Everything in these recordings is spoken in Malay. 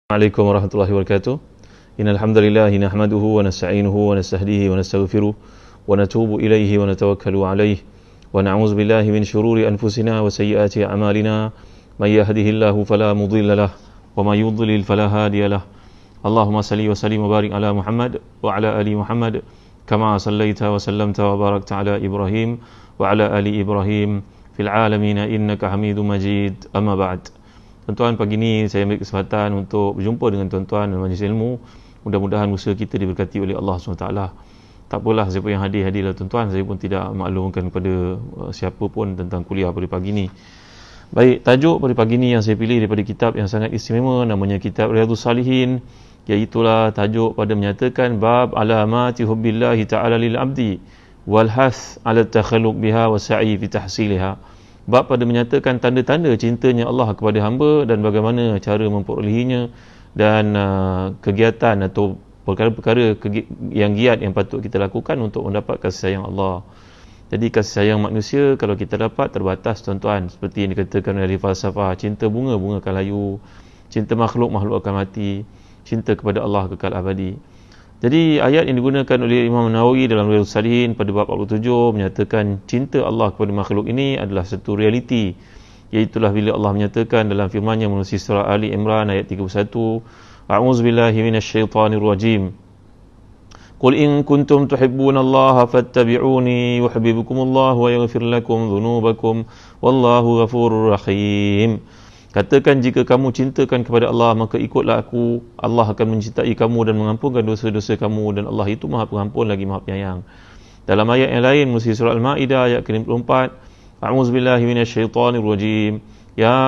Assalamualaikum warahmatullahi wabarakatuh. Innal hamdalillah nahmaduhu wa nasta'inuhu wa nastahdihi wa nastaghfiruh wa natubu ilaihi wa natawakkalu alaihi wa na'udzu billahi min shururi anfusina wa sayyiati a'malina may yahdihillahu fala mudilla lahu wa may yudlil fala hadiya lahu. Allahumma salli wa sallim wa barik ala Muhammad wa ala ali Muhammad kama sallaita wa sallamta wa barakta ala Ibrahim wa ala ali Ibrahim fil alamin innaka Hamidum Majid. Amma ba'd. Tuan-tuan, pagi ni saya ambil kesempatan untuk berjumpa dengan tuan-tuan dan majlis ilmu. Mudah-mudahan usaha kita diberkati oleh Allah SWT. Tak apalah, siapa yang hadirlah tuan-tuan. Saya pun tidak maklumkan kepada siapa pun tentang kuliah pada pagi ni. Baik, tajuk pada pagi ni yang saya pilih daripada kitab yang sangat istimewa, namanya kitab Riyadhus Salihin. Iaitulah tajuk pada menyatakan bab alamati hubbillahi ta'ala lil abdi wal hath ala takhalluq biha wa sa'i fi tahsiliha. Bab pada menyatakan tanda-tanda cintanya Allah kepada hamba dan bagaimana cara memperolehinya dan kegiatan atau perkara-perkara yang giat yang patut kita lakukan untuk mendapat kasih sayang Allah. Jadi kasih sayang manusia kalau kita dapat terbatas tuan-tuan, seperti yang dikatakan oleh falsafah, cinta bunga akan layu, cinta makhluk akan mati, cinta kepada Allah kekal abadi. Jadi ayat yang digunakan oleh Imam Nawawi dalam Riyadhus Salihin pada bab 47 menyatakan cinta Allah kepada makhluk ini adalah satu realiti. Iaitulah bila Allah menyatakan dalam firman-Nya melalui surah Ali Imran ayat 31, A'udzubillahi minasyaitonir rajim. Qul in kuntum tuhibbunallaha fattabi'uni yuhibbukumullahu wa yaghfir lakum dhunubakum wallahu ghafurur rahim. Katakan, jika kamu cintakan kepada Allah, maka ikutlah aku. Allah akan mencintai kamu dan mengampunkan dosa-dosa kamu, dan Allah itu Maha Pengampun lagi Maha Penyayang. Dalam ayat yang lain, musi surah Al-Ma'idah ayat ke-54, A'udzubillahi minasyaitonir rajim. Ya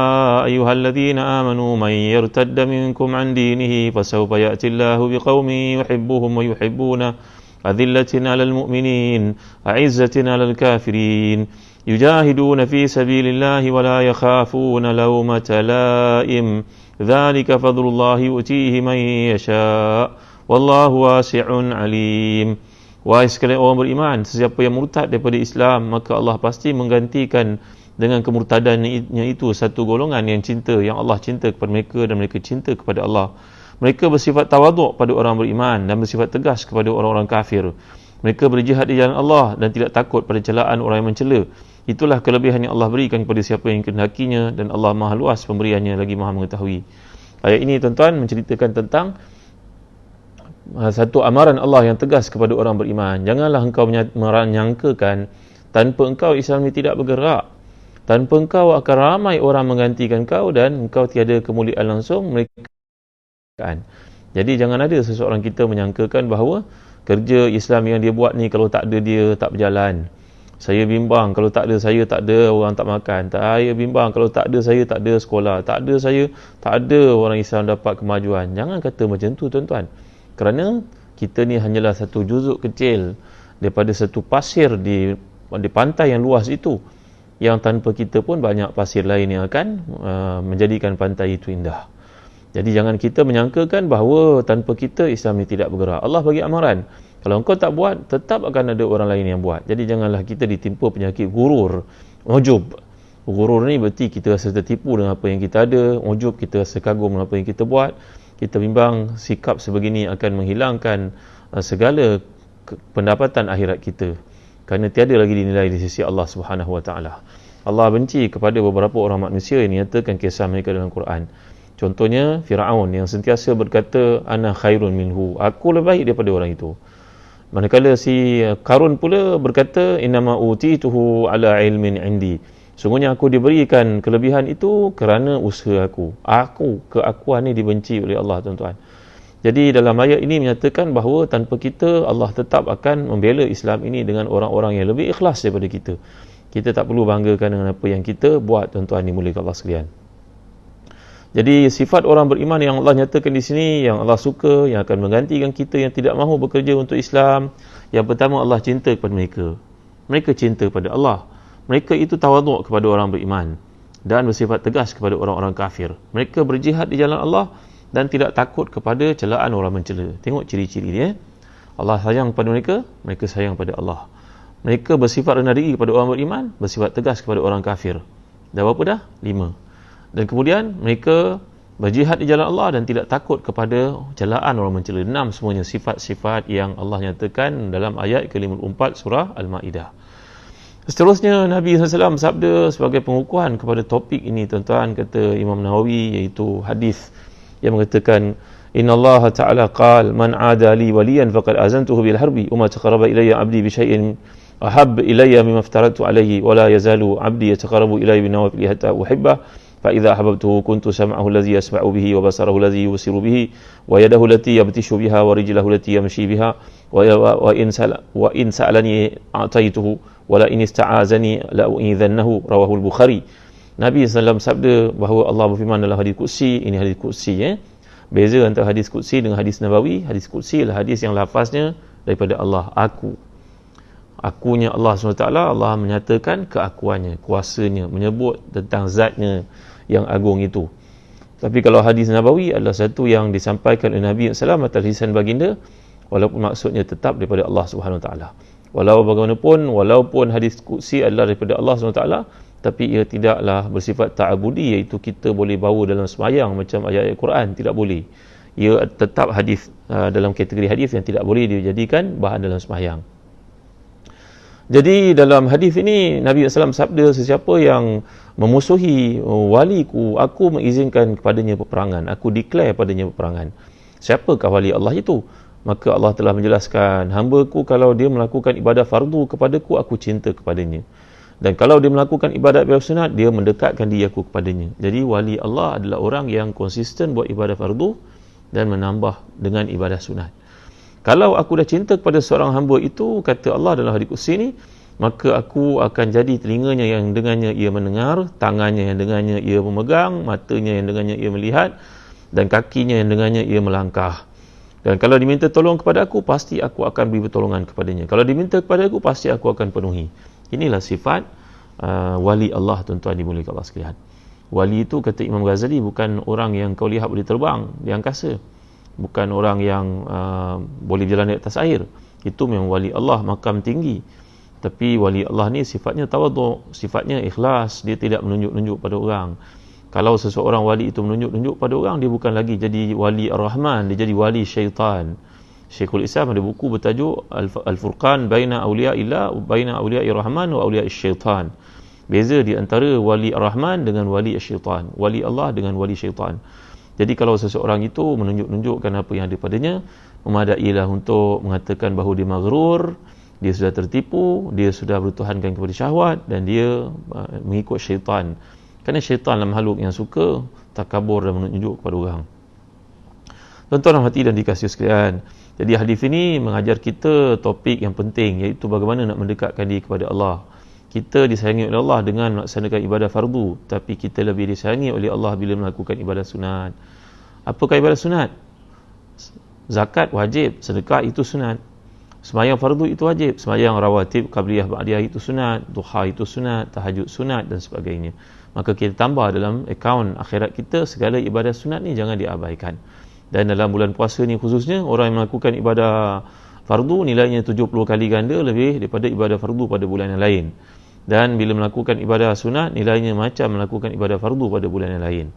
ayyuhalladzina amanu man yartadda minkum an dinihi fasawfa ya'tillahu biqaumin yuhibbuhum wa yuhibbuna adillatin 'alal mu'minin a'izzatin 'alal kafirin yujahiduna fi sabilillahi wa la yakhafuna lawmata la'im dzalika fadlullahi yu'tihi man yasha wallahu wasi'un 'alim. Wahai sekalian orang beriman, sesiapa yang murtad daripada Islam, maka Allah pasti menggantikan dengan kemurtadannya itu satu golongan yang Allah cinta kepada mereka dan mereka cinta kepada Allah. Mereka bersifat tawaduk pada orang beriman dan bersifat tegas kepada orang-orang kafir. Mereka berjihad di jalan Allah dan tidak takut pada celaan orang yang mencela. Itulah kelebihan yang Allah berikan kepada siapa yang kehendakinya, dan Allah Maha luas pemberiannya lagi Maha mengetahui. Ayat ini tuan-tuan menceritakan tentang satu amaran Allah yang tegas kepada orang beriman. Janganlah engkau menyangkakan tanpa engkau Islam ini tidak bergerak. Tanpa engkau akan ramai orang menggantikan kau dan engkau tiada kemuliaan langsung mereka. Jadi jangan ada seseorang kita menyangkakan bahawa kerja Islam yang dia buat ni kalau tak ada dia tak berjalan. Saya bimbang kalau tak ada saya tak ada orang tak makan. Saya bimbang kalau tak ada saya tak ada sekolah. Tak ada saya tak ada orang Islam dapat kemajuan. Jangan kata macam tu tuan-tuan. Kerana kita ni hanyalah satu juzuk kecil daripada satu pasir di pantai yang luas itu, yang tanpa kita pun banyak pasir lain yang akan menjadikan pantai itu indah. Jadi jangan kita menyangkakan bahawa tanpa kita Islam ni tidak bergerak. Allah bagi amaran, kalau engkau tak buat, tetap akan ada orang lain yang buat. Jadi janganlah kita ditimpa penyakit gurur, ujub. Gurur ni berarti kita rasa tertipu dengan apa yang kita ada. Ujub, kita rasa kagum dengan apa yang kita buat. Kita bimbang sikap sebegini akan menghilangkan segala pendapatan akhirat kita, kerana tiada lagi dinilai di sisi Allah Subhanahu Wa Taala. Allah benci kepada beberapa orang manusia yang menyatakan kisah mereka dalam Quran. Contohnya Firaun yang sentiasa berkata ana khairun minhu, aku lebih baik daripada orang itu. Manakala si Qarun pula berkata innama utituhu ala ilmin indi, sungguhnya aku diberikan kelebihan itu kerana usaha aku. Keakuan ni dibenci oleh Allah tuan-tuan. Jadi dalam ayat ini menyatakan bahawa tanpa kita Allah tetap akan membela Islam ini dengan orang-orang yang lebih ikhlas daripada kita. Kita tak perlu banggakan dengan apa yang kita buat tuan-tuan, dimulakan Allah sekalian. Jadi sifat orang beriman yang Allah nyatakan di sini, yang Allah suka, yang akan menggantikan kita yang tidak mahu bekerja untuk Islam. Yang pertama, Allah cinta kepada mereka. Mereka cinta kepada Allah. Mereka itu tawaduk kepada orang beriman dan bersifat tegas kepada orang-orang kafir. Mereka berjihad di jalan Allah dan tidak takut kepada celaan orang mencela. Tengok ciri-ciri dia. Allah sayang kepada mereka, mereka sayang kepada Allah. Mereka bersifat rendah diri kepada orang beriman, bersifat tegas kepada orang kafir. Dah berapa dah? 5. Dan kemudian mereka berjihad di jalan Allah dan tidak takut kepada celaan orang mencela. 6 semuanya sifat-sifat yang Allah nyatakan dalam ayat ke-54 surah Al-Maidah. Seterusnya Nabi SAW sabda sebagai pengukuhan kepada topik ini, tuan-tuan, kata Imam Nawawi, iaitu hadis yang mengatakan Inna Allah Ta'ala qal man ada li waliyan faqad azantuhu bil harbi wa ma taqarraba ilayya 'abdi bi syai'in ahab ilayya mimma aftaratu alayhi wa la yazalu 'abdi yataqarrabu ilayya bin nawafil hatta uhibbah fa idza ahbabtuhu kuntu sam'ahu alladhi yasma'u bihi wa basarahu alladhi yubsiru bihi wa yadahu allati yabtishu biha wa rijluhu allati yamshi biha wa in sa'alani a'taytuhu wa la in ista'azani la u'idhannahu, rawahu al-Bukhari. Nabi SAW sabda bahawa Allah berfirman dalam hadis qudsi. Ini hadis qudsi, beza antara hadis qudsi dengan hadis Nabawi. Hadis qudsi adalah hadis yang lafaznya daripada Allah, akunya Allah SWT. Allah menyatakan keakuannya, kuasanya, menyebut tentang zatnya yang agung itu. Tapi kalau hadis Nabawi adalah satu yang disampaikan oleh Nabi SAW atas lisan baginda, walaupun maksudnya tetap daripada Allah SWT. Walaupun hadis qudsi adalah daripada Allah SWT, tapi ia tidaklah bersifat ta'abudi, iaitu kita boleh bawa dalam sembahyang macam ayat-ayat Quran, tidak boleh. Ia tetap hadis dalam kategori hadis yang tidak boleh dijadikan bahan dalam sembahyang. Jadi dalam hadis ini Nabi SAW sabda, sesiapa yang memusuhi waliku, aku mengizinkan kepadanya peperangan, aku declare padanya peperangan. Siapakah wali Allah itu? Maka Allah telah menjelaskan, hamba-Ku kalau dia melakukan ibadah fardu kepadaku, aku cinta kepadanya. Dan kalau dia melakukan ibadat ibadah sunat, dia mendekatkan diri aku kepadanya. Jadi wali Allah adalah orang yang konsisten buat ibadah fardu dan menambah dengan ibadah sunat. Kalau aku dah cinta kepada seorang hamba itu, kata Allah dalam hadis qudsi ini, maka aku akan jadi telinganya yang dengannya ia mendengar, tangannya yang dengannya ia memegang, matanya yang dengannya ia melihat, dan kakinya yang dengannya ia melangkah. Dan kalau diminta tolong kepada aku, pasti aku akan beri pertolongan kepadanya. Kalau diminta kepada aku, pasti aku akan penuhi. Inilah sifat wali Allah, tuan-tuan dimuliakan Allah sekalian. Wali itu, kata Imam Ghazali, bukan orang yang kau lihat boleh terbang di angkasa, bukan orang yang boleh berjalan di atas air. Itu memang wali Allah, makam tinggi. Tapi wali Allah ni sifatnya tawadhu', sifatnya ikhlas, dia tidak menunjuk-nunjuk pada orang. Kalau seseorang wali itu menunjuk-nunjuk pada orang, dia bukan lagi jadi wali ar-Rahman, dia jadi wali syaitan. Syekhul Islam ada buku bertajuk Al-Furqan baina awliya'illah wa baina awliya'i Rahman wa awliya'i syaitan. Beza di antara wali ar-Rahman dengan wali syaitan, wali Allah dengan wali syaitan. Jadi kalau seseorang itu menunjuk-nunjukkan apa yang ada padanya, memadailah untuk mengatakan bahawa dia maghrur, dia sudah tertipu, dia sudah bertuhankan kepada syahwat, dan dia mengikut syaitan. Kerana syaitan adalah makhluk yang suka takabur dan menunjuk kepada orang. Tuan-tuan hati dan dikasihi sekalian, jadi hadis ini mengajar kita topik yang penting, iaitu bagaimana nak mendekatkan diri kepada Allah. Kita disayangi oleh Allah dengan melaksanakan ibadah fardu, tapi kita lebih disayangi oleh Allah bila melakukan ibadah sunat. Apakah ibadah sunat? Zakat wajib, sedekah itu sunat. Sembahyang fardu itu wajib, sembahyang rawatib, qabliyah, ba'diyah itu sunat, duha itu sunat, tahajud sunat dan sebagainya. Maka kita tambah dalam akaun akhirat kita segala ibadah sunat ni jangan diabaikan. Dan dalam bulan puasa ni khususnya, orang yang melakukan ibadah fardu nilainya 70 kali ganda lebih daripada ibadah fardu pada bulan yang lain. Dan bila melakukan ibadah sunat, nilainya macam melakukan ibadah fardu pada bulan yang lain.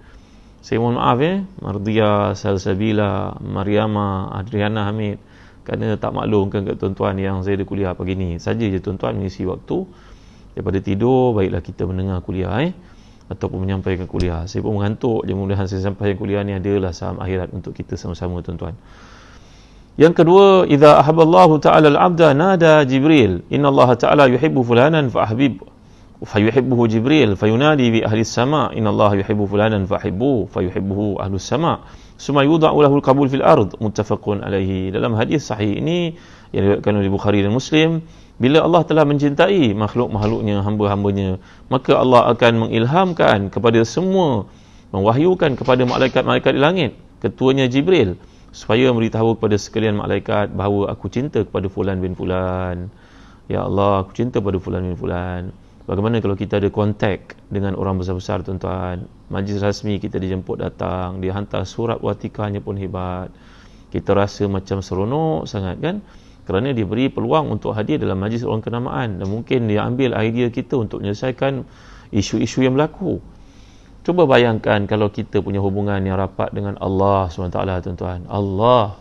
Saya mohon maaf Mardia, Salsabila, Mariama, Adriana Hamid, kerana tak maklumkan kat tuan-tuan yang saya ada kuliah pagi ni. Saja je tuan-tuan mengisi waktu daripada tidur, baiklah kita mendengar kuliah ataupun menyampaikan kuliah. Saya pun mengantuk je, mudah-mudahan saya sampaikan kuliah ni adalah saham akhirat untuk kita sama-sama tuan-tuan. Yang kedua, idza ahabballahu ta'ala al-'abda nada Jibril, innallaha ta'ala yuhibbu fulanan fa'ahbib, fayuhibbuhu Jibril, fayunadi bi ahli as-sama', innallaha yuhibbu fulanan fa'ahibbu, fayuhibbuhu ahli as-sama', summa yudha'u lahu al-qabul fil ard, muttafaqun alaihi. Dalam hadis sahih ini yang diriwayatkan oleh Bukhari dan Muslim, bila Allah telah mencintai makhluk-makhluknya, hamba-hambanya, maka Allah akan mengilhamkan kepada semua, mewahyukan kepada malaikat-malaikat di langit, ketuanya Jibril, supaya memberitahu kepada sekalian malaikat bahawa aku cinta kepada fulan bin fulan. Ya Allah, aku cinta kepada fulan bin fulan. Bagaimana kalau kita ada kontak dengan orang besar-besar tuan-tuan, majlis rasmi kita dijemput datang, dia hantar surat watikahnya pun hebat, kita rasa macam seronok sangat kan, kerana dia beri peluang untuk hadir dalam majlis orang kenamaan, dan mungkin dia ambil idea kita untuk menyelesaikan isu-isu yang berlaku. Cuba bayangkan kalau kita punya hubungan yang rapat dengan Allah SWT, tuan-tuan. Allah.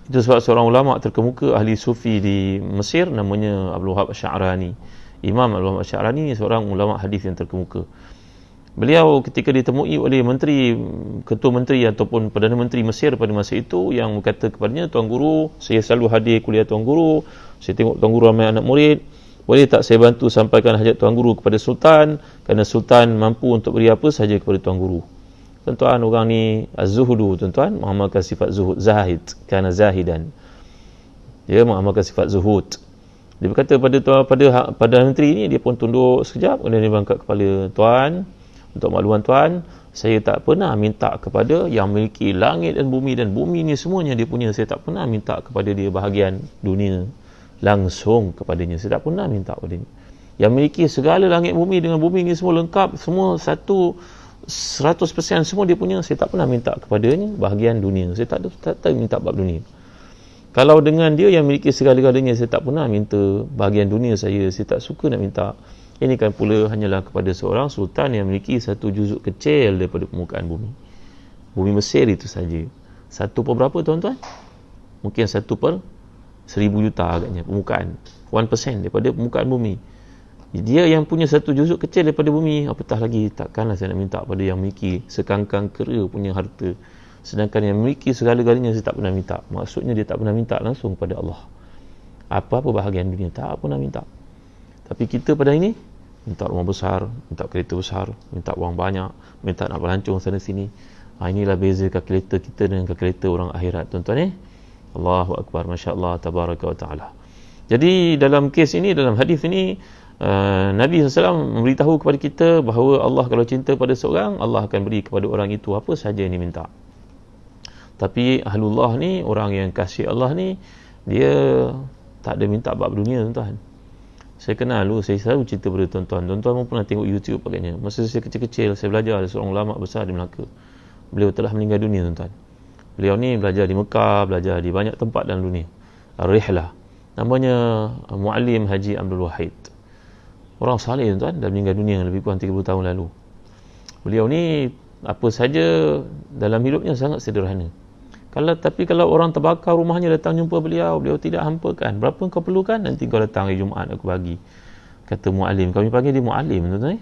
Itu sebab seorang ulama terkemuka ahli sufi di Mesir namanya Abdul Wahab Asy'arani. Imam Abdul Wahab Asy'arani ni seorang ulama hadis yang terkemuka. Beliau ketika ditemui oleh ketua menteri ataupun Perdana Menteri Mesir pada masa itu, yang berkata kepadanya, "Tuan Guru, saya selalu hadir kuliah Tuan Guru, saya tengok Tuan Guru ramai anak murid, boleh tak saya bantu sampaikan hajat Tuan Guru kepada Sultan, kerana Sultan mampu untuk beri apa sahaja kepada Tuan Guru." Tuan-tuan, orang ni az-zuhudu, tuan-tuan, mengamalkan sifat zuhud, zahid, kerana zahidan. Dia mengamalkan sifat zuhud. Dia berkata pada menteri ni, dia pun tunduk sekejap, kemudian dia bangkat kepala, "Tuan, untuk makluman tuan, saya tak pernah minta kepada yang memiliki langit dan bumi ni semuanya dia punya. Saya tak pernah minta kepada dia bahagian dunia langsung kepadanya. Saya tak pernah minta kepada dia. Yang memiliki segala langit bumi dengan bumi ni semua lengkap, semua 100% semua dia punya. Saya tak pernah minta kepadanya bahagian dunia. Saya tak minta bab dunia. Kalau dengan dia yang memiliki segala-galanya, saya tak pernah minta bahagian dunia saya. Saya tak suka nak minta. Ini kan pula hanyalah kepada seorang sultan yang memiliki satu juzuk kecil daripada permukaan bumi. Bumi Mesir itu saja. 1/berapa, tuan-tuan? Mungkin 1/1000 juta agaknya permukaan. 1% daripada permukaan bumi. Dia yang punya satu juzuk kecil daripada bumi, apatah lagi, takkanlah saya nak minta pada yang memiliki sekangkang kera punya harta. Sedangkan yang memiliki segala-galanya saya tak pernah minta. Maksudnya dia tak pernah minta langsung pada Allah. Apa-apa bahagian dunia tak pernah minta. Tapi kita pada ini minta rumah besar, minta kereta besar, minta wang banyak, minta nak berlancong sana sini. Inilah beza kalkulator kita dengan kalkulator orang akhirat, tuan-tuan. Allahu Akbar, Masya Allah, Tabaraka wa Ta'ala. Jadi dalam kes ini, dalam hadis ini, Nabi SAW memberitahu kepada kita bahawa Allah kalau cinta pada seorang, Allah akan beri kepada orang itu apa sahaja yang dia minta. Tapi Ahlullah ni, orang yang kasih Allah ni, dia tak ada minta bab dunia, tuan-tuan. Saya kenal dulu, saya selalu cerita pada tuan-tuan. Tuan-tuan pun pernah tengok YouTube agaknya. Masa saya kecil-kecil, saya belajar ada seorang ulama besar di Melaka. Beliau telah meninggal dunia, tuan-tuan. Beliau ni belajar di Mekah, belajar di banyak tempat dalam dunia. Ar-Rihlah. Namanya Muallim Haji Abdul Wahid. Orang saleh, tuan-tuan, dah meninggal dunia lebih kurang 30 tahun lalu. Beliau ni apa saja dalam hidupnya sangat sederhana. Tapi kalau orang terbakar rumahnya datang jumpa beliau tidak hampakan. Berapa kau perlukan? Nanti kau datang hari Jumaat aku bagi. Kata Muallim. Kami panggil dia Muallim, tuan-tuan.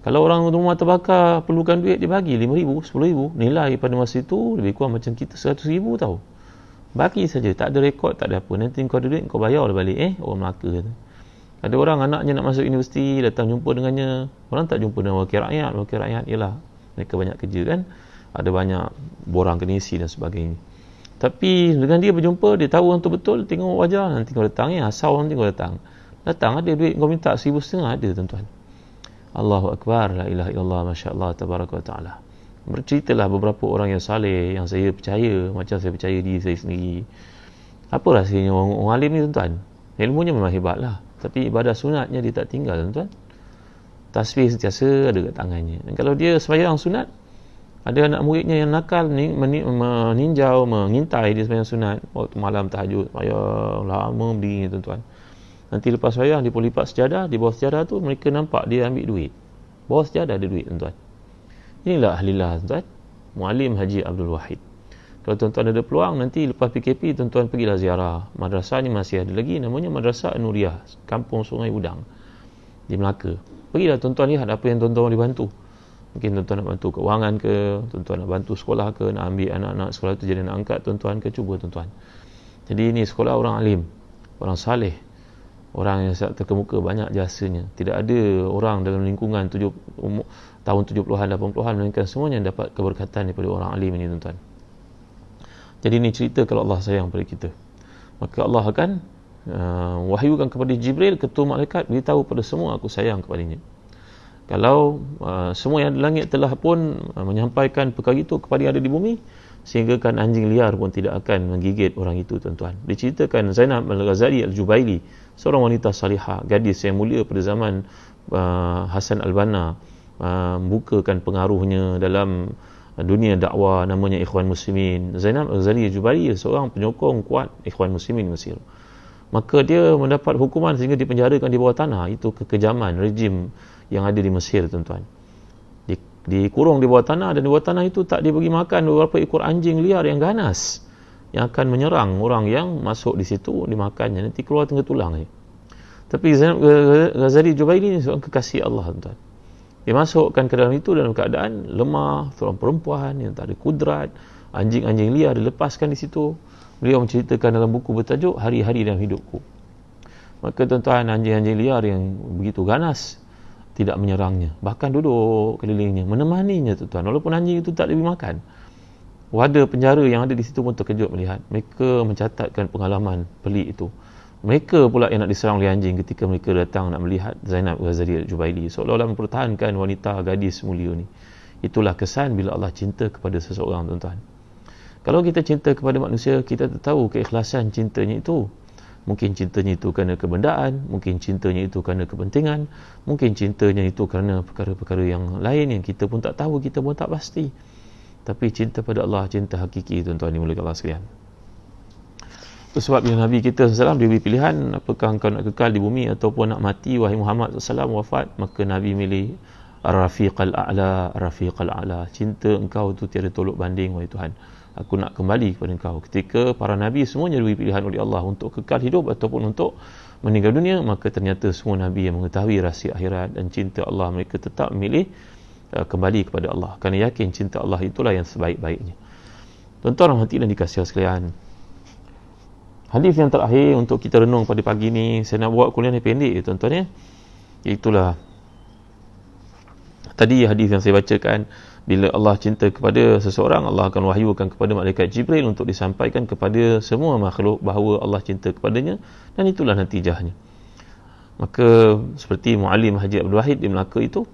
Kalau orang rumah terbakar perlukan duit, dia bagi 5,000, 10,000. Nilai pada masa itu lebih kurang macam kita 100,000 tau. Bagi saja, tak ada rekod, tak ada apa. Nanti kau ada duit, kau bayar balik. Orang Melaka kata. Ada orang anaknya nak masuk universiti, datang jumpa dengannya. Orang tak jumpa dengan wakil rakyat. Wakil rakyat ialah mereka banyak kerja kan. Ada banyak borang kena isi dan sebagainya. Tapi dengan dia berjumpa, dia tahu orang tu betul, tengok wajah, nanti kau datang, asal nanti kau datang. Datang, ada duit kau minta 1,500, ada, tuan-tuan. Allahu Akbar, la ilaha illallah, Masya Allah, Tabaraka wa Ta'ala. Berceritalah beberapa orang yang saleh, yang saya percaya, macam saya percaya diri saya sendiri. Apa rasanya orang alim ni, tuan-tuan? Ilmunya memang hebat lah. Tapi ibadah sunatnya dia tak tinggal, tuan-tuan. Tasbih sentiasa ada kat tangannya. Dan kalau dia sembahyang sunat, ada anak muridnya yang nakal meninjau, mengintai dia sembahyang sunat waktu malam tahajud, sembahyang lama berdiri, tuan-tuan. Nanti lepas sembahyang dia pun lipat sejadah, di bawah sejadah tu mereka nampak dia ambil duit. Bawah sejadah ada duit, tuan-tuan. Inilah ahlilah, tuan-tuan. Muallim Haji Abdul Wahid. Kalau tuan-tuan ada peluang, nanti lepas PKP tuan-tuan pergilah ziarah. Madrasah ni masih ada lagi, namanya Madrasah Nuriyah, Kampung Sungai Udang di Melaka. Pergilah tuan-tuan lihat apa yang tuan-tuan boleh bantu. Mungkin tuan-tuan nak bantu keuangan ke, tuan-tuan nak bantu sekolah ke, nak ambil anak-anak sekolah tu jadi nak angkat tuan-tuan ke, cuba tuan-tuan. Jadi ini sekolah orang alim, orang saleh, orang yang sangat terkemuka, banyak jasanya. Tidak ada orang dalam lingkungan tahun 70-an, 80-an melainkan semuanya dapat keberkatan daripada orang alim ini, tuan-tuan. Jadi ini cerita kalau Allah sayang pada kita. Maka Allah akan wahyukan kepada Jibril, ketua malaikat, beritahu pada semua aku sayang kepadanya. Kalau semua yang di langit telah pun menyampaikan perkara itu kepada yang ada di bumi, sehingga kan anjing liar pun tidak akan menggigit orang itu, tuan-tuan. Diceritakan Zainab Al-Ghazali Al-Jubaili, seorang wanita salihah, gadis yang mulia pada zaman Hasan Al-Banna, membukakan pengaruhnya dalam dunia dakwah, namanya Ikhwan Muslimin. Zainab Al-Ghazali Al-Jubaili seorang penyokong kuat Ikhwan Muslimin Mesir. Maka dia mendapat hukuman sehingga dipenjarakan di bawah tanah. Itu kekejaman rejim yang ada di Mesir, tuan-tuan. dikurung di bawah tanah, dan di bawah tanah itu tak diberi makan beberapa ekor anjing liar yang ganas yang akan menyerang orang yang masuk di situ, dimakannya, nanti keluar tengah tulang je. Tapi Zainab Ghazali Jubaili ni seorang kekasih Allah, tuan. Dia masukkan ke dalam itu dalam keadaan lemah, seorang perempuan yang tak ada kudrat, anjing-anjing liar dilepaskan di situ. Beliau menceritakan dalam buku bertajuk Hari-Hari Dalam Hidupku. Maka tuan-tuan, anjing-anjing liar yang begitu ganas tidak menyerangnya, bahkan duduk kelilingnya, menemaninya, tuan-tuan, walaupun anjing itu tak diberi makan. Warga penjara yang ada di situ pun terkejut melihat. Mereka mencatatkan pengalaman pelik itu. Mereka pula yang nak diserang oleh anjing ketika mereka datang nak melihat Zainab Ghazali Jubaili, seolah-olah mempertahankan wanita gadis mulia ni. Itulah kesan bila Allah cinta kepada seseorang, tuan-tuan. Kalau kita cinta kepada manusia, kita tahu keikhlasan cintanya itu. Mungkin cintanya itu kerana kebendaan, mungkin cintanya itu kerana kepentingan, mungkin cintanya itu kerana perkara-perkara yang lain yang kita pun tak tahu, kita pun tak pasti. Tapi cinta pada Allah, cinta hakiki, tuan-tuan, dimulakan Allah sekalian. Itu sebab bila Nabi kita SAW diberi pilihan, apakah engkau nak kekal di bumi ataupun nak mati, wahai Muhammad SAW wafat, maka Nabi milih Ar-Rafiqal A'la, Ar-Rafiqal A'la. Cinta engkau tu tiada tolok banding, wahai Tuhan. Aku nak kembali kepada engkau. Ketika para Nabi semuanya diberi pilihan oleh Allah untuk kekal hidup ataupun untuk meninggal dunia, maka ternyata semua Nabi yang mengetahui rahsia akhirat dan cinta Allah, mereka tetap memilih kembali kepada Allah, kerana yakin cinta Allah itulah yang sebaik-baiknya. Tuan-tuan rahmati dan dikasihi sekalian, hadis yang terakhir untuk kita renung pada pagi ni, saya nak buat kuliah ni pendek, tuan-tuan ya. Itulah tadi hadis yang saya bacakan, bila Allah cinta kepada seseorang, Allah akan wahyukan kepada malaikat Jibril untuk disampaikan kepada semua makhluk bahawa Allah cinta kepadanya, dan itulah natijahnya. Maka seperti Muallim Haji Abdul Wahid di Melaka itu,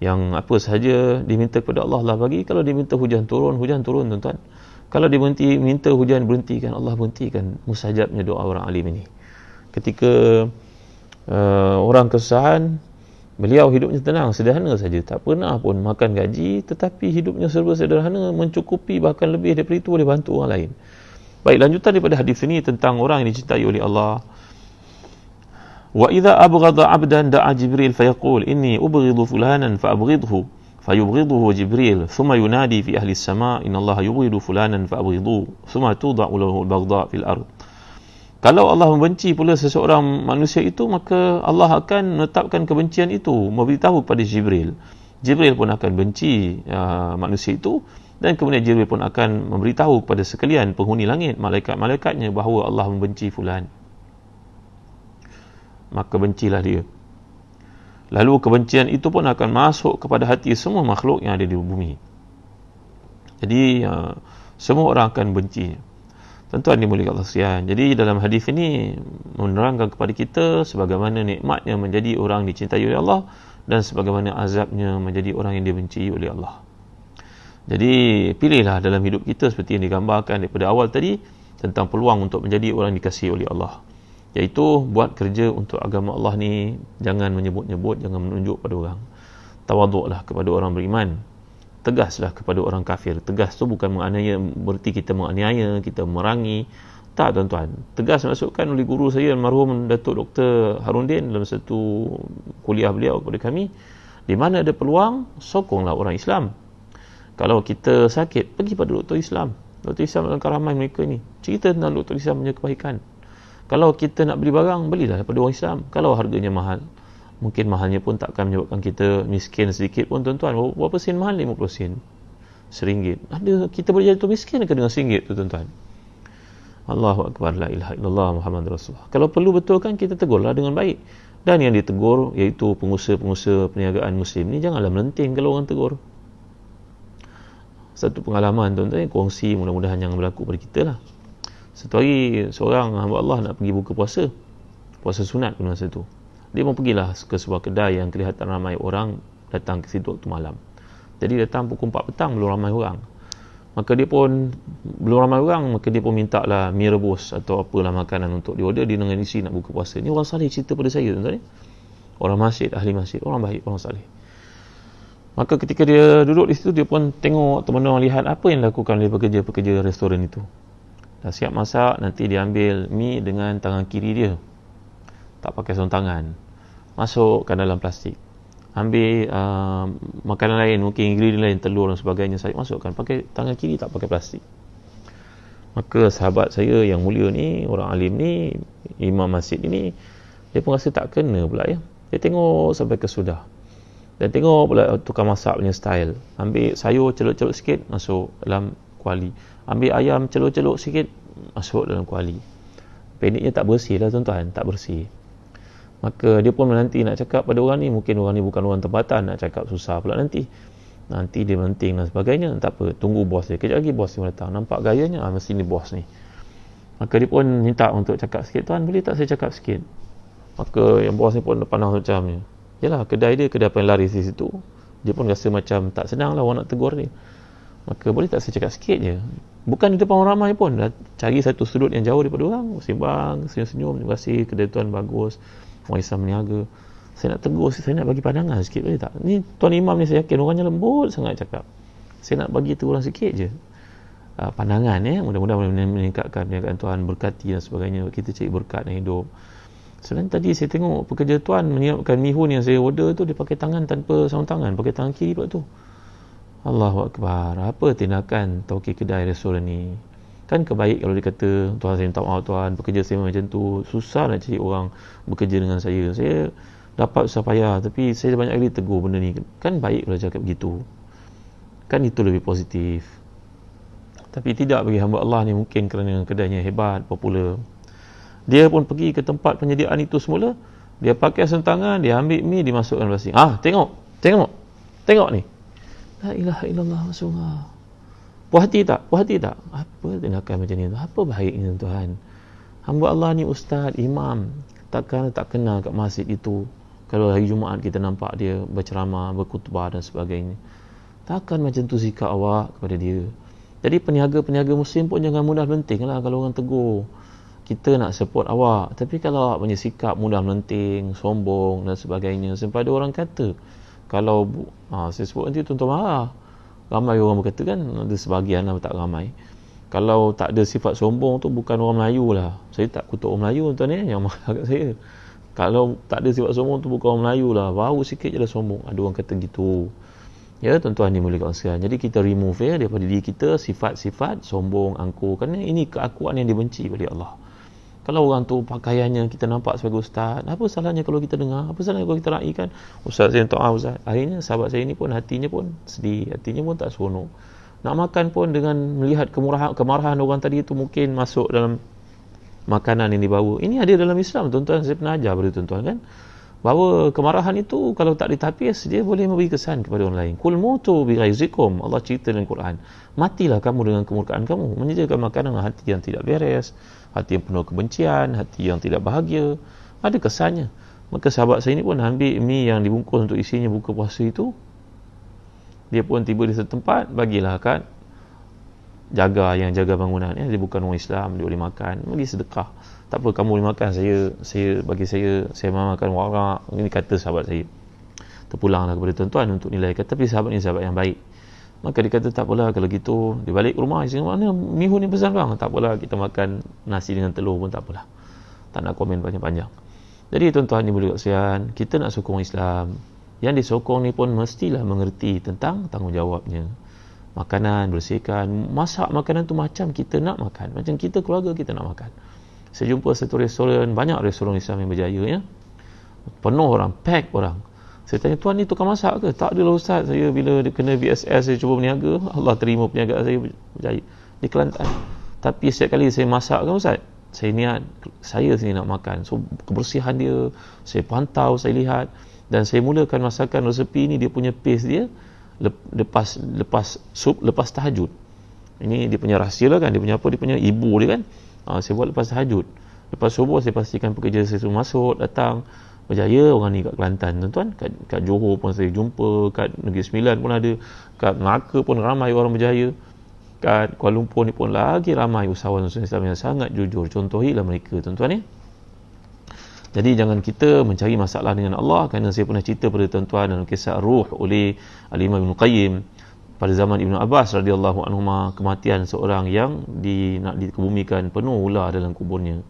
yang apa sahaja diminta kepada Allah, Allah bagi. Kalau diminta hujan turun, tuan-tuan. Kalau dia minta hujan berhentikan, Allah berhentikan. Mustajabnya doa orang alim ini. Ketika orang kesusahan, beliau hidupnya tenang, sederhana saja, tak pernah pun makan gaji, tetapi hidupnya serba sederhana, mencukupi, bahkan lebih daripada itu boleh bantu orang lain. Baik, lanjutan daripada hadis ini tentang orang yang dicintai oleh Allah. Wa idza abghadha 'abdan da'a Jibril fayaqul inni ubghidhu fulanan fa'abghidhu fayubghidhuhu Jibril thumma yunadi fi ahli as-sama' inna Allah yubghidu fulanan fa'abghidhu thumma tudha'u lahu al-baghdha fil ard. Kalau Allah membenci pula seseorang manusia itu, maka Allah akan menetapkan kebencian itu, memberitahu kepada Jibril. Jibril pun akan benci manusia itu, dan kemudian Jibril pun akan memberitahu kepada sekalian penghuni langit, malaikat-malaikatnya, bahawa Allah membenci fulan. Maka bencilah dia. Lalu kebencian itu pun akan masuk kepada hati semua makhluk yang ada di bumi. Jadi semua orang akan bencinya. Tuan-tuan dimuliakan Allah sekalian. Jadi dalam hadis ini menerangkan kepada kita sebagaimana nikmatnya menjadi orang dicintai oleh Allah, dan sebagaimana azabnya menjadi orang yang dibenci oleh Allah. Jadi pilihlah dalam hidup kita seperti yang digambarkan daripada awal tadi, tentang peluang untuk menjadi orang dikasihi oleh Allah. Iaitu buat kerja untuk agama Allah ni, jangan menyebut-nyebut, jangan menunjuk pada orang. Tawaduklah kepada orang beriman, tegaslah kepada orang kafir. Tegas tu bukan menganiaya, berarti kita menganiaya, kita merangi. Tak, tuan-tuan. Tegas masukkan oleh guru saya almarhum Datuk Dr. Harundin dalam satu kuliah beliau kepada kami, di mana ada peluang, sokonglah orang Islam. Kalau kita sakit, pergi pada doktor Islam. Doktor Islam alangkah ramai mereka ni, cerita tentang doktor Islam punya kebaikan. Kalau kita nak beli barang, belilah daripada orang Islam. Kalau harganya mahal, mungkin mahalnya pun takkan menyebabkan kita miskin sedikit pun, tuan-tuan. Berapa sen mahal? 50 sen, RM1. Ada kita boleh jatuh miskin ke dengan RM1 tu, tuan-tuan? Allahu Akbar, la ilaha illallah Muhammad Rasulullah. Kalau perlu betulkan, kita tegurlah dengan baik. Dan yang ditegur, iaitu pengusaha-pengusaha perniagaan muslim ni, janganlah melenting kalau orang tegur. Satu pengalaman, tuan-tuan, kongsi, mudah-mudahan jangan berlaku pada kita lah. Satu hari seorang hamba Allah nak pergi buka puasa sunat pada masa tu. Dia pun pergilah ke sebuah kedai yang kelihatan ramai orang datang ke situ waktu malam. Jadi datang pukul 4 petang, belum ramai orang. Maka dia pun minta lah mi rebus atau apalah makanan untuk diorder. Dia dengan isi nak buka puasa. Ni orang saleh cerita pada saya, tuan-tuan. Orang masjid, ahli masjid, orang baik, orang saleh. Maka ketika dia duduk di situ, dia pun tengok, teman-teman lihat apa yang dilakukan oleh pekerja-pekerja restoran itu. Dah siap masak, nanti dia ambil mi dengan tangan kiri dia, tak pakai sarung tangan, masukkan dalam plastik. ambil makanan lain, mungkin ingredient lain, telur dan sebagainya, saya masukkan pakai tangan kiri, tak pakai plastik. Maka sahabat saya yang mulia ni, orang alim ni, imam masjid ni, dia pun rasa tak kena pula ya. Dia tengok sampai kesudah. Dan tengok pula tukang masak punya style. Ambil sayur celup-celup sikit, masuk dalam kuali. Ambil ayam celup-celup sikit, masuk dalam kuali. Pendeknya tak bersih lah tuan-tuan, tak bersih. Maka dia pun menanti nak cakap pada orang ni, mungkin orang ni bukan orang tempatan, nak cakap susah pula nanti dia menting dan sebagainya. Tak apa, tunggu bos dia. Kejap lagi bos dia datang, nampak gayanya, mesti ni bos ni. Maka dia pun minta untuk cakap sikit, tuan boleh tak saya cakap sikit? Maka yang bos ni pun pandang macam ni, yalah, kedai dia kedai paling laris di situ. Dia pun rasa macam tak senang lah orang nak tegur dia. Maka boleh tak saya cakap sikit je, bukan di depan orang ramai pun, dah cari satu sudut yang jauh daripada orang, sembang, senyum-senyum, terima kasih, kedai tuan bagus, orang Islam meniaga, saya nak tegur, saya nak bagi pandangan sikit, boleh tak? Ni tuan imam ni saya yakin orangnya lembut sangat cakap, saya nak bagi teguran sikit je, pandangan mudah-mudahan meningkatkan perniagaan tuan, berkati dan sebagainya, kita cari berkat dalam hidup. Selain tadi saya tengok pekerja tuan menyiapkan mihun yang saya order tu, dia pakai tangan tanpa sarung tangan, pakai tangan kiri pula tu. Allahu Akbar. Apa tindakan tauki kedai restoran ni? Kan kebaik kalau dia kata, tuan saya minta maaf tuan, pekerja saya macam tu, susah nak cari orang bekerja dengan saya dapat susah payah, tapi saya banyak kali tegur benda ni. Kan baik kalau cakap begitu, kan itu lebih positif. Tapi tidak bagi hamba Allah ni, mungkin kerana kedainya hebat, popular, dia pun pergi ke tempat penyediaan itu semula, dia pakai sarung tangan, dia ambil mi, dimasukkan plastik. Tengok ni, la ilaha illallah, Rasulullah. Puas hati tak? Apa tindakan macam ni tu? Apa baiknya tuan? Hamba Allah ni ustaz, imam, tak kenal kat masjid itu. Kalau hari Jumaat kita nampak dia berceramah, berkhutbah dan sebagainya, takkan macam tu sikap awak kepada dia. Jadi peniaga-peniaga muslim pun jangan mudah melenting lah kalau orang tegur. Kita nak support awak, tapi kalau awak punya sikap mudah melenting, sombong dan sebagainya, sampai ada orang kata, kalau saya sebut nanti tuan-tuan marah. Ramai orang berkata kan, ada sebahagian lah, tak ramai, kalau tak ada sifat sombong tu bukan orang Melayu lah. Saya tak kutuk orang Melayu tuan ni, yang marah kat saya. Kalau tak ada sifat sombong tu bukan orang Melayu lah, bau sikit je lah sombong. Ada orang kata gitu ya tuan-tuan ni, boleh kat sekalian. Jadi kita remove daripada diri kita sifat-sifat sombong, angkuh, kerana ini keakuan yang dibenci oleh Allah. Kalau orang tu pakaiannya kita nampak sebagai ustaz, apa salahnya kalau kita dengar? Apa salahnya kalau kita raikan? Ustaz saya minta maaf ustaz. Akhirnya sahabat saya ni pun hatinya pun sedih, hatinya pun tak seronok. Nak makan pun dengan melihat kemarahan orang tadi itu mungkin masuk dalam makanan yang dibawa. Ini ada dalam Islam tuan-tuan, saya pernah ajar pada tuan-tuan kan, bahawa kemarahan itu kalau tak ditapis, dia boleh memberi kesan kepada orang lain. Kul mutu bi ghaizikum, Allah cerita dalam Quran, matilah kamu dengan kemurkaan kamu. Menyediakan makanan dengan hati yang tidak beres, hati yang penuh kebencian, hati yang tidak bahagia, ada kesannya. Maka sahabat saya ni pun ambil mi yang dibungkus untuk isinya buka puasa itu, dia pun tiba di satu tempat, bagilah kat jaga bangunan, dia bukan orang Islam, dia boleh makan, bagi sedekah. Tak apa, kamu boleh makan, saya makan warak. Ini kata sahabat saya. Terpulanglah kepada tuan-tuan untuk nilaikan. Tapi sahabat ni sahabat yang baik. Maka dia kata, tak apalah kalau gitu. Dia balik ke rumah, dia mana mihun ni besar bang? Tak apalah, kita makan nasi dengan telur pun tak apalah. Tak nak komen panjang-panjang. Jadi tuan-tuan ni boleh kasihan, kita nak sokong Islam. Yang disokong ni pun mestilah mengerti tentang tanggungjawabnya. Makanan, bersihkan, masak makanan tu macam kita nak makan. Macam kita keluarga kita nak makan. Saya jumpa satu restoran, banyak restoran Islam yang berjaya ya. Penuh orang, pack orang. Saya tanya, tuan ni tukang masak ke? Tak adalah ustaz, saya bila kena VSS saya cuba berniaga, Allah terima perniagaan saya berjaya di Kelantan. Tapi setiap kali saya masak kan ustaz, saya niat saya sendiri nak makan. So kebersihan dia saya pantau, saya lihat, dan saya mulakan masakan resepi ni, dia punya pace dia lepas tahajud. Ini dia punya rahsia lah kan, dia punya apa, dia punya ibu dia kan. Saya buat lepas tahajud, lepas subuh saya pastikan pekerja saya semua masuk, datang. Berjaya orang ni kat Kelantan tuan-tuan, kat Johor pun saya jumpa, kat Negeri Sembilan pun ada, kat Melaka pun ramai orang berjaya, kat Kuala Lumpur ni pun lagi ramai usahawan Islam yang sangat jujur. Contohilah mereka tuan-tuan ni. Jadi jangan kita mencari masalah dengan Allah, kerana saya pernah cerita pada tuan-tuan dalam kisah Ruh oleh Al-Imam Ibn Qayyim. Pada zaman Ibn Abbas radhiyallahu anhuma, kematian seorang yang nak dikebumikan, penuh ular dalam kuburnya.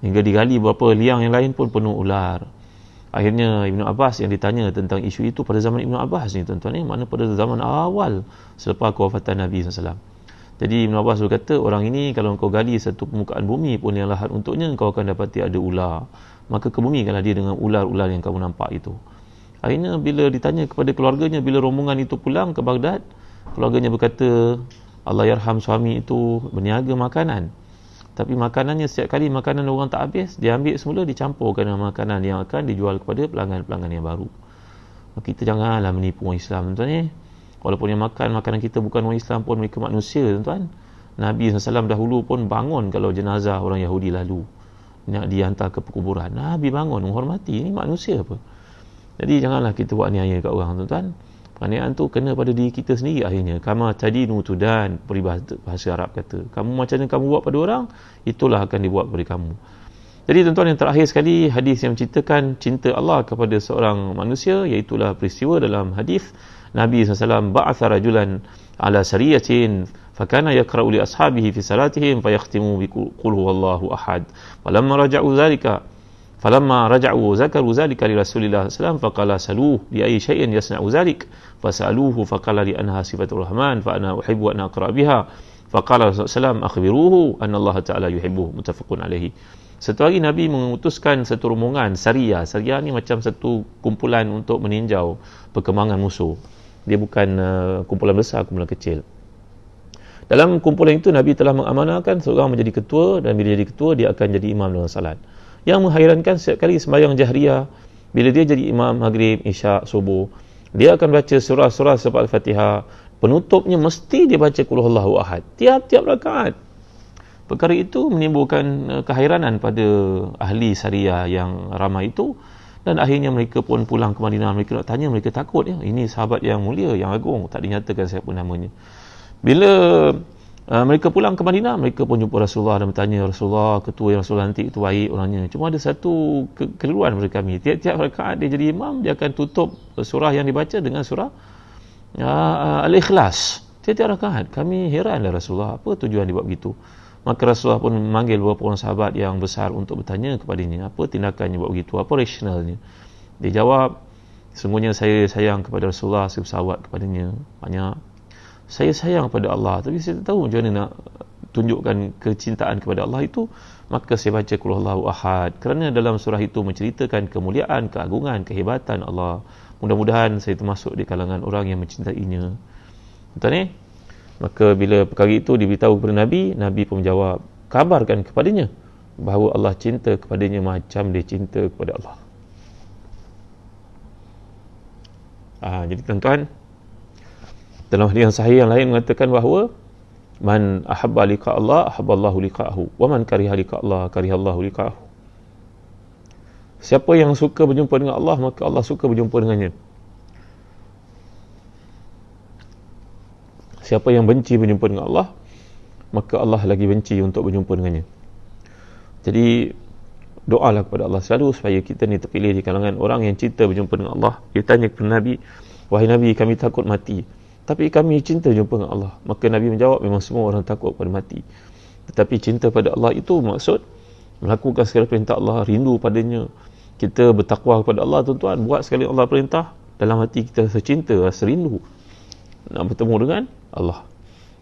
Hingga digali beberapa liang yang lain pun penuh ular. Akhirnya Ibnu Abbas yang ditanya tentang isu itu pada zaman Ibnu Abbas ni tuan-tuan ni, mana pada zaman awal selepas kewafatan Nabi SAW. Jadi Ibnu Abbas berkata, orang ini kalau kau gali satu permukaan bumi pun yang lahat untuknya, kau akan dapati ada ular. Maka kebumikanlah dia dengan ular-ular yang kamu nampak itu. Akhirnya bila ditanya kepada keluarganya, bila rombongan itu pulang ke Baghdad, keluarganya berkata, Allahyarham suami itu berniaga makanan. Tapi makanannya setiap kali makanan orang tak habis, dia ambil semula dicampurkan dengan makanan yang akan dijual kepada pelanggan-pelanggan yang baru. Kita janganlah menipu orang Islam, tuan-tuan ni. Walaupun yang makan makanan kita bukan orang Islam pun mereka manusia, tuan-tuan. Nabi SAW dahulu pun bangun kalau jenazah orang Yahudi lalu nak dihantar ke perkuburan. Nabi bangun menghormati, ini manusia apa. Jadi janganlah kita buat niaya kat orang, tuan-tuan. Penganiayaan tu kena pada diri kita sendiri akhirnya. Kama tadinu tudan, peribahasa Arab kata. Kamu macam mana kamu buat pada orang, itulah akan dibuat kepada kamu. Jadi tuan-tuan, yang terakhir sekali, hadis yang menceritakan cinta Allah kepada seorang manusia, iaitulah peristiwa dalam hadis Nabi SAW ba'atha rajulan ala sariyatin fakana yaqra'u li ashabihi fi salatihim fayakhtimu bi qul huwallahu ahad. Falamma raja'u zakaru zalika li Rasulillah sallallahu faqala saluhu bi ayyi shay'in yasna'u zalik fasaluhu faqala li anha sifatur rahman fa ana uhibbu an aqra biha faqala sallallahu akhbiruhu anna Allah ta'ala yuhibbuhu, muttafaqun alaihi. Satu hari Nabi mengutuskan satu rombongan Sariyah. Sariyah ni macam satu kumpulan untuk meninjau perkembangan musuh. Dia bukan kumpulan besar, kumpulan kecil. Dalam kumpulan itu Nabi telah mengamanahkan seorang menjadi ketua, dan bila jadi ketua dia akan jadi imam dalam salat. Yang menghairankan, setiap kali sembahyang jahriyah, bila dia jadi imam maghrib, isyak, subuh, dia akan baca surah-surah selepas Al-Fatihah. Penutupnya mesti dia baca qul huwallahu ahad tiap-tiap rakaat. Perkara itu menimbulkan kehairanan pada ahli Sariyah yang ramai itu, dan akhirnya mereka pun pulang ke Madinah. Mereka nak tanya, mereka takut ya, ini sahabat yang mulia, yang agung, tak dinyatakan siapa namanya. Bila mereka pulang ke Madinah, mereka pun jumpa Rasulullah dan bertanya, Rasulullah, ketua yang Rasulullah nanti itu baik orangnya, cuma ada satu kekeliruan pada kami. Tiap-tiap rakaat dia jadi imam, dia akan tutup surah yang dibaca dengan surah Al-Ikhlas. Tiap-tiap rakaat. Kami heranlah Rasulullah, apa tujuan dia buat begitu. Maka Rasulullah pun memanggil beberapa orang sahabat yang besar untuk bertanya kepadanya, apa tindakannya buat begitu, apa rasionalnya. Dia jawab, sesungguhnya saya sayang kepada Rasulullah, saya bersahabat kepadanya banyak. Saya sayang kepada Allah, tapi saya tak tahu macam mana nak tunjukkan kecintaan kepada Allah itu. Maka saya baca qul huwallahu ahad, kerana dalam surah itu menceritakan kemuliaan, keagungan, kehebatan Allah. Mudah-mudahan saya termasuk di kalangan orang yang mencintainya. Betul ni? Maka bila perkara itu diberitahu kepada Nabi, Nabi pun menjawab, kabarkan kepadanya bahawa Allah cinta kepadanya macam dia cinta kepada Allah. Jadi tuan-tuan, dalam hadis yang sahih yang lain mengatakan bahawa man ahabba liqa Allah ahabballahu liqa'ahu wa man kariha liqa Allah karihallahu liqa'ahu. Siapa yang suka berjumpa dengan Allah, maka Allah suka berjumpa dengannya. Siapa yang benci berjumpa dengan Allah, maka Allah lagi benci untuk berjumpa dengannya. Jadi doalah kepada Allah selalu supaya kita ni terpilih di kalangan orang yang cinta berjumpa dengan Allah. Dia tanya kepada Nabi, wahai Nabi, kami takut mati, tapi kami cinta jumpa dengan Allah. Maka Nabi menjawab, memang semua orang takut pada mati, tetapi cinta pada Allah itu maksud melakukan segala perintah Allah, rindu padanya. Kita bertakwa kepada Allah, tuan-tuan, buat sekali Allah perintah, dalam hati kita rasa cinta, rasa rindu nak bertemu dengan Allah.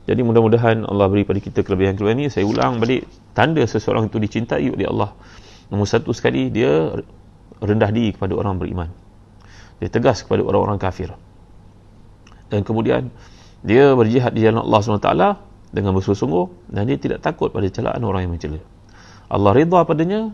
Jadi mudah-mudahan Allah beri pada kita kelebihan-kelebihan ini. Saya ulang balik, tanda seseorang itu dicintai oleh Allah, nombor satu sekali, dia rendah diri kepada orang beriman, dia tegas kepada orang-orang kafir, dan kemudian dia berjihad di jalan Allah SWT dengan bersungguh-sungguh, dan dia tidak takut pada celaan orang yang mencela. Allah redha padanya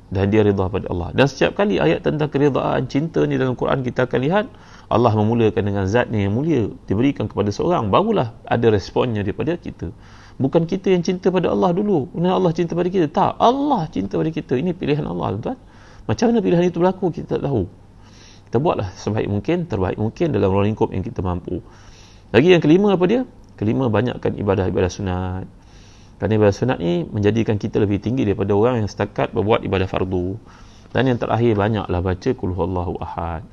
dan dia redha pada Allah. Dan setiap kali ayat tentang keredaan cinta ni dalam Quran, kita akan lihat Allah memulakan dengan zatnya yang mulia, diberikan kepada seorang, barulah ada responnya daripada kita. Bukan kita yang cinta pada Allah dulu, kemudian Allah cinta pada kita. Tak, Allah cinta pada kita. Ini pilihan Allah, tuan-tuan. Macam mana pilihan itu berlaku, kita tak tahu. Kita buatlah sebaik mungkin, terbaik mungkin dalam ruang lingkup yang kita mampu. Lagi yang kelima apa dia? Kelima, banyakkan ibadah-ibadah sunat. Kerana ibadah sunat ni menjadikan kita lebih tinggi daripada orang yang setakat berbuat ibadah fardu. Dan yang terakhir, banyaklah baca qul huwallahu ahad.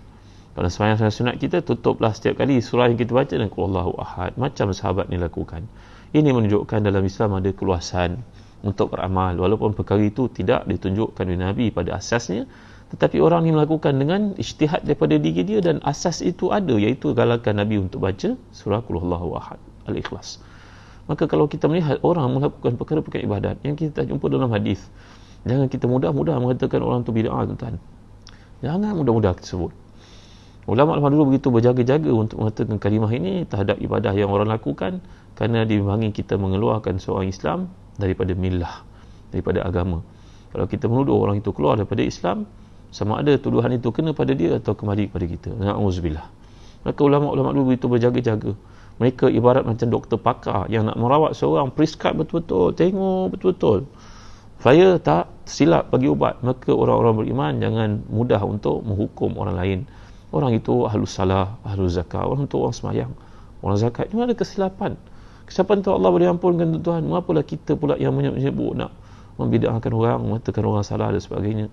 Kalau sembahyang sunat kita, tutuplah setiap kali surah yang kita baca dengan qul huwallahu ahad, macam sahabat ni lakukan. Ini menunjukkan dalam Islam ada keluasan untuk beramal, walaupun perkara itu tidak ditunjukkan oleh Nabi pada asasnya, Tetapi orang ni melakukan dengan ijtihad daripada diri dia, dan asas itu ada, iaitu galakan Nabi untuk baca surah Qul Huwallahu Ahad, Al-Ikhlas. Maka kalau kita melihat orang melakukan perkara-perkara ibadat yang kita jumpa dalam hadis, jangan kita mudah-mudah mengatakan orang tu bid'ah, tuan-tuan. Jangan mudah-mudah kita sebut. Ulama-ulama dulu begitu berjaga-jaga untuk mengatakan kalimah ini terhadap ibadah yang orang lakukan, kerana dibangi kita mengeluarkan seorang Islam daripada millah, daripada agama. Kalau kita menuduh orang itu keluar daripada Islam, sama ada tuduhan itu kena pada dia atau kembali kepada kita. Na'udzubillah. Maka ulama-ulama dulu begitu berjaga-jaga. Mereka ibarat macam doktor pakar yang nak merawat seorang, prescribe betul-betul, tengok betul-betul. Saya tak silap bagi ubat. Maka orang-orang beriman jangan mudah untuk menghukum orang lain. Orang itu ahlus salah, ahlus zakat, orang itu orang semayang, orang zakat. Ini ada kesilapan. Kesilapan tu Allah boleh ampunkan, tuan-tuan. Mengapalah kita pula yang menyebut nak membid'ahkan orang, mengatakan orang salah dan sebagainya.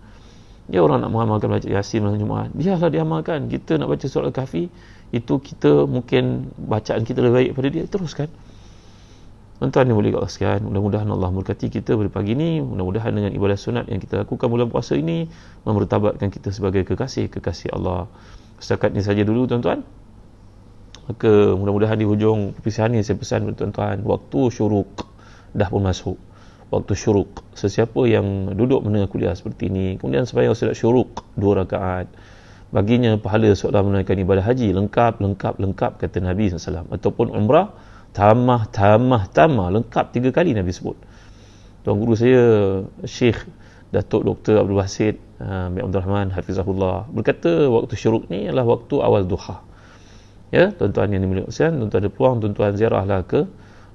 Dia orang nak mengamalkan baca Yasin malam Jumaat, biarlah dia amalkan. Kita nak baca surah Al-Kahfi, itu kita mungkin bacaan kita lebih baik daripada dia, teruskan. Tuan-tuan yang boleh Allah sekalian, mudah-mudahan Allah memberkati kita pada pagi ini. Mudah-mudahan dengan ibadah sunat yang kita lakukan bulan puasa ini memertabatkan kita sebagai kekasih Allah. Setakat ini saja dulu, tuan-tuan. Maka mudah-mudahan di hujung perpisahan ini saya pesan kepada tuan-tuan, waktu syuruk dah pun masuk. Waktu syuruk, sesiapa yang duduk mendengar kuliah seperti ini, kemudian sembahyang solat syuruk 2 rakaat, baginya pahala seolah menunaikan ibadah haji lengkap, kata Nabi SAW. Ataupun umrah tamah, lengkap 3 kali Nabi sebut. Tuan guru saya, Syekh Datuk Dr. Abdul Basit bin Abdul Rahman Hafizahullah, berkata waktu syuruk ni adalah waktu awal duha. Ya, tuan-tuan yang dimuliakan, tuan-tuan ada peluang, tuan-tuan ziarahlah ke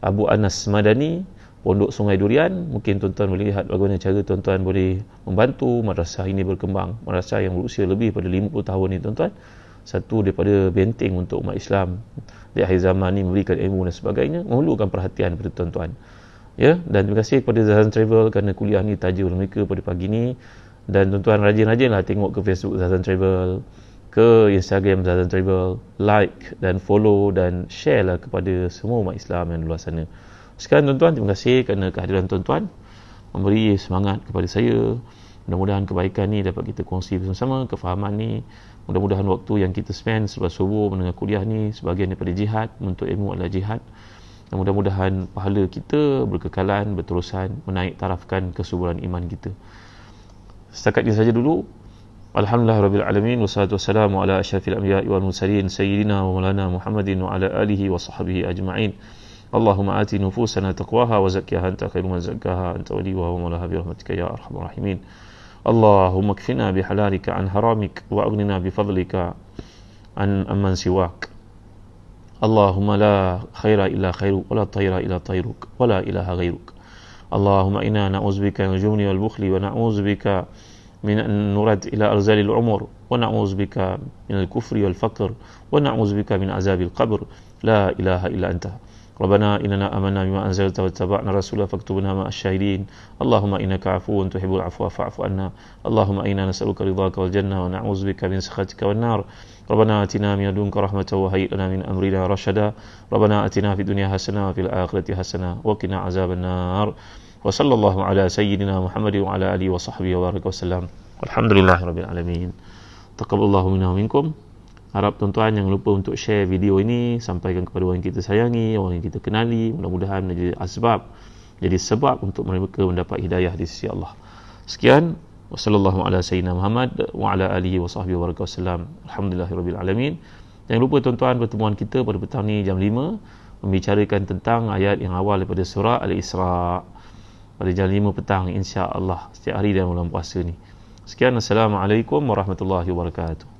Abu Anas Madani, Pondok Sungai Durian. Mungkin tuan-tuan boleh lihat bagaimana cara tuan-tuan boleh membantu madrasah ini berkembang. Madrasah yang berusia lebih pada 50 tahun ni, tuan-tuan. Satu daripada benteng untuk umat Islam di akhir zaman ni, memberikan ilmu dan sebagainya, memerlukan perhatian pada tuan-tuan. Ya, dan terima kasih kepada Zazan Travel kerana kuliah ni tajuk mereka pada pagi ni. Dan tuan-tuan rajin-rajinlah tengok ke Facebook Zazan Travel, ke Instagram Zazan Travel, like dan follow dan share lah kepada semua umat Islam yang di luar sana. Sekarang tuan-tuan, terima kasih kerana kehadiran tuan-tuan, memberi semangat kepada saya. Mudah-mudahan kebaikan ni dapat kita kongsi bersama-sama, kefahaman ni. Mudah-mudahan waktu yang kita spend selepas subuh mendengar kuliah ni sebahagian daripada jihad, untuk ilmu adalah jihad. Dan mudah-mudahan pahala kita berkekalan, berterusan, menaik tarafkan kesuburan iman kita. Setakat ini saja dulu. Alhamdulillah Rabbil Alamin, wassalatu wassalamu ala asyrafil anbiya'i wal mursalin, sayyidina wa maulana Muhammadin wa ala alihi wa sahbihi ajma'in. Allahumma ati nufusana taqwaha wa zakkiha anta khairu man zakkaha anta waliyuha wa maulaha bi rahmatika ya arhamar rahimin. Allahumma kfina bi halalika an haramik wa aghnina bi fadlika an amman siwak. Allahumma la khaira illa khairuk wa la tayra illa tayruk wa la ilaha ghairuk. Allahumma inna na'udzubika minal jubni wal bukhli wa na'udzubika min an nurad ila arzalil umur wa na'udzubika minal kufri wal faqr wa na'udzubika min azabil qabr. La ilaha illa anta. ربنا إننا آمنا بما أنزلت واتبعنا رسولك فاكتبنا مع الشاهدين. اللهم إنك عفو تحب العفو فاعف عنا. اللهم إنا نسألك رضاك والجنة ونعوذ بك من سخطك والنار. ربنا آتنا من لدنك رحمة وهيئ لنا من أمرنا رشدا. ربنا آتنا في الدنيا حسنة وفي الآخرة حسنة وقنا عذاب النار. وصلى الله على سيدنا محمد وعلى آله وصحبه وبارك وسلم. والحمد لله رب العالمين. تقبل الله منا ومنكم. Harap tuan-tuan jangan lupa untuk share video ini, sampaikan kepada orang yang kita sayangi, orang yang kita kenali. Mudah-mudahan menjadi sebab untuk mereka mendapat hidayah di sisi Allah. Sekian, wassallallahu ala sayyidina Muhammad wa ala alihi wa sahbihi wa wasallam. Alhamdulillahirabbil alamin. Jangan lupa tuan-tuan, pertemuan kita pada petang ni jam 5 membicarakan tentang ayat yang awal daripada surah Al-Isra pada jam 5 petang, insya-Allah, setiap hari dalam bulan puasa ni. Sekian, assalamualaikum warahmatullahi wabarakatuh.